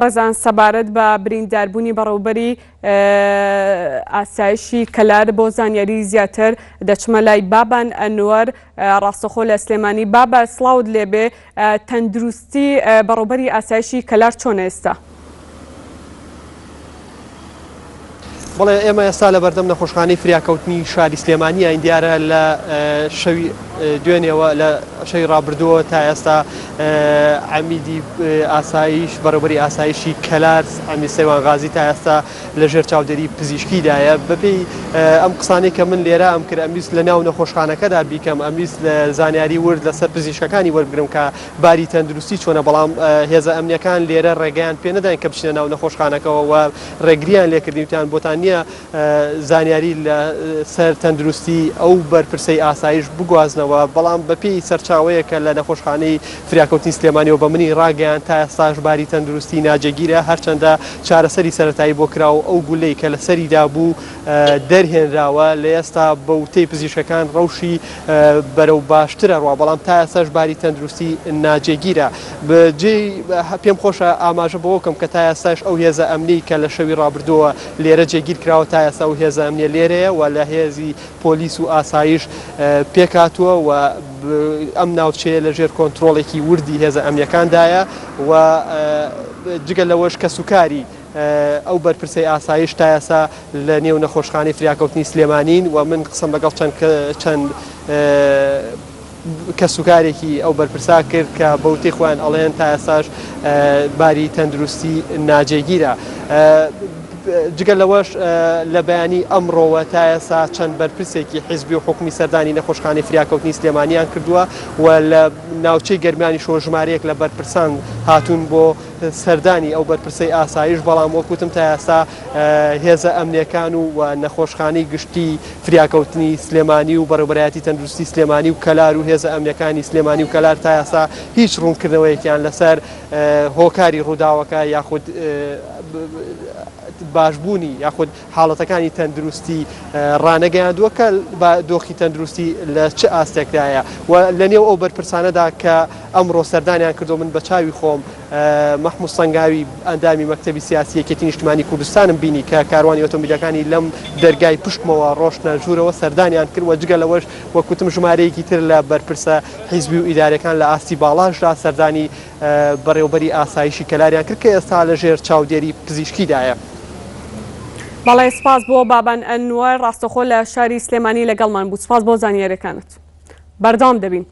ڕەزان سەبارەت بە برینداربوونی بەڕێوەبەری ئاسایشی کەلار بۆ زانیاری زیاتر دەچمە لای بابان ئەنوەر ڕاستەخۆ لە سلێمانی. بابە سڵاوت لێبێ، تەندروستی بەڕێوەبەری ئاسایشی کەلار چۆنە ئێستا؟ بەڵێ ئێمە ئێستا لە بەردەم نەخۆشخانەی فریاکەوتنی شاری سلێمانی ئاین دیارە لە شەوی دوێنێەوە لە شەوی ڕابردووە تا ئێستا عەمیدی ئاسایش بەڕێوەبەری ئاسایشی کەلار ئەمی سەیوان غازی تا ئێستا لەژێر چاودێری پزیشکیدایە. بەپێی ئەم قسانەی کە من لێرە ئەم کرد ئەمویست لە ناو نەخۆشخانەکەدا بیکەم، ئەمویست لە زانیاری ورد لەسەر پزیشکەکانی وەربگرم کە باری تەندروستی چۆنە، بەڵام هێزە ئەمنیەکان لێرە ڕێگەیان پێ نەداین کە بچنە ناو نەخۆشخانەکەەوە و ڕێگریان لێکردیوتیان بۆتان نییە زانیاری لەسەر تەندروستی ئەو بەرپرسەی ئاسایش بگوازنەوە، بەڵام بەپێی سەرچاوەیە کە لە نەخۆشخانەی فریاکەوتنی سلێمانیەوە بە منی ڕاگەیان تا ئێستاش باری تەندروستی ناجێگیرە، هەرچەندە چارەسەری سەرەتایی بۆ کراوە ئەو گولەی کە لەسەریدا بوو دەرهێنراوە، لە ئێستا بە وتەی پزیشکەکان ڕەوشی بەرەو باشترە ڕوا، بەڵام تا ئێستاش باری تەندروستی ناجێگیرە. پێم خۆشە ئاماژە بەوەکەم کە تا ئێستاش ئەو هێزە ئەمنی کە لە شەوی ڕابردووە لێرە جێگیر کراوە تا ئێستا ئەو هێزە ئەمنیە لێرەیە و لە هێزی پۆلیس و ئاسایش پێکاتووە و ئەم ناوچەیە لەژێر کۆنتترۆڵێکی وردی هێزە ئەمنیەکاندایە و جگە لەوەش کە سوکاری ئەو بەرپرسەی ئاسایش تا ئێستا لە نێو نەخۆشخانەی فریاکەوتنی سلێمانین و من قسەم لەگەڵ چەند کە سوکارێکی ئەو بەرپرسا کرد کە بەوتەی خۆیان ئەڵێن تا ئێستاش باری تەندروستی ناجێگیرە. جگە لەوەش لە بەیانی ئەمڕۆوە تا ئێستا چەند بەرپرسێکی حیزبی و حکومی سەردانی نەخۆشخانەی فریاکەوتنی سلێمانیان کردووە و لە ناوچەی گەرمیانی شۆژمارەیەک لە بەرپرسان هاتوون بۆ سەردانی ئەو بەرپرسەی ئاسایش، بەڵام وەکوتم تا ئێستا هێزە ئەمنیەکان و نەخۆشخانەی گشتی فریاکەوتنی سلێمانی و بەڕێوەبەرایەتی تەندروستی سلێمانی و کەلار و هێزە ئەمنیەکانی سلێمانی و کەلار تا ئێستا هیچ ڕوونکردنەوەیەکیان لەسەر هۆکاری ڕووداوەکە یاخود باشبوونی یاخود حاڵەتەکانی تەندروستی ڕانەگەیاندووە کە بە دۆخی تەندروستی لە چه ئاستێکدایە و لە نێو ئەو بەرپرسانەدا کە ئەمڕۆ سەردانیان کردو من بە چاوی خۆم مەحموود سەنگاوی ئەندامی مەکتەبی سیاسی یەکێتی نیشتیمانی کوردستانم بینی کە کاروانی ئۆتۆمبیلەکانی لەم دەرگای پشتمەوە ڕۆشتە ژوورەوە سەردانیان کرد و جگە لەوەش وەکوتم ژمارەیەکی تر لە بەرپرسە حیزبی و ئیدارەکان لە ئاستی باڵاشدا سەردانی بەڕێوەبەری ئاسایشی کەلاریان کرد کە ئێستا لەژێر چاودێری پزیشکیدایە. بەڵێ سپاس بۆ بابان ئەنوەر ڕاستەخۆ لە شاری سلێمانی لەگەڵمان بوو. سپاس بۆ زانیاریەکانت. بەردەوام دەبین.